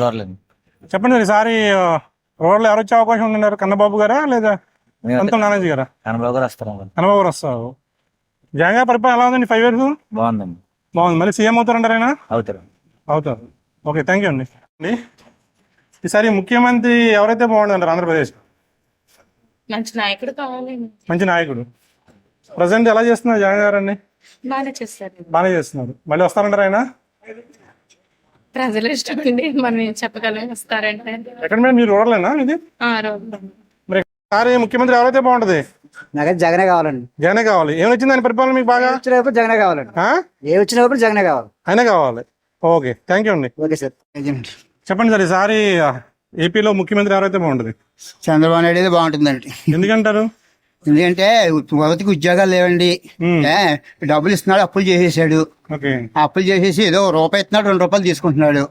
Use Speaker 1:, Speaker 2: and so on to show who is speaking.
Speaker 1: Rural.
Speaker 2: చెప్పండి sir, ఈసారి రోడ్లో ఎవరు వచ్చే అవకాశం ఉందన్నారు? కన్నబాబు గారా లేదా సొంతం నానాజీ గారా?
Speaker 1: కన్నబాబు గారు వస్తారు.
Speaker 2: కన్నబాబు గారు వస్తారు. జగన్ గారి పరిపాలన ఎలా ఉందండి 5 years?
Speaker 1: బాగుందండి.
Speaker 2: బాగుంది. మళ్ళీ సీఎం అవుతారంటారు ఆయన?
Speaker 1: అవుతారు.
Speaker 2: అవుతారు. ఓకే, థ్యాంక్ యూ అండి. ఈసారి ముఖ్యమంత్రి ఎవరైతే బాగుంటుందంటారు ఆంధ్రప్రదేశ్?
Speaker 3: మంచి నాయకుడు కావాలి.
Speaker 2: మంచి నాయకుడు. ప్రజెంట్ ఎలా చేస్తున్నారు జగన్ గారు అండి?
Speaker 3: బాగానే చేస్తారు.
Speaker 2: బాగానే చేస్తున్నారు. మళ్ళీ వస్తారంటారు ఆయన?
Speaker 3: ప్రజలు ఇష్టం అండి, మనం ఏం చెప్పగలం. వస్తారంటే
Speaker 2: ఎక్కడ మేడం, మీరు రోడ్లేనా ఇది? మరి ఈసారి ముఖ్యమంత్రి ఎవరైతే బాగుంటది?
Speaker 4: నాకైతే జగనే కావాలండి.
Speaker 2: జగనే కావాలి. ఏమి వచ్చింది ఆయన పరిపాలన మీకు బాగా?
Speaker 4: వచ్చినప్పుడు జగనే కావాలండి. ఏ వచ్చినప్పుడు జగనే కావాలి.
Speaker 2: ఆయనే కావాలి. ఓకే, థ్యాంక్ యూ అండి.
Speaker 4: Okay sir.
Speaker 2: చెప్పండి సార్, ఈసారి ఏపీలో ముఖ్యమంత్రి ఎవరైతే బాగుంటది?
Speaker 4: చంద్రబాబు నాయుడు అయితే బాగుంటుందండి.
Speaker 2: ఎందుకంటారు?
Speaker 4: ఎందుకంటే యువతకి ఉద్యోగాలు లేవండి. డబ్బులు ఇస్తున్నాడు, అప్పులు చేసేసాడు.
Speaker 2: ఓకే.
Speaker 4: అప్పులు చేసేసి ఏదో రూపాయి ఇస్తున్నాడు, 2 రూపాయలు తీసుకుంటున్నాడు.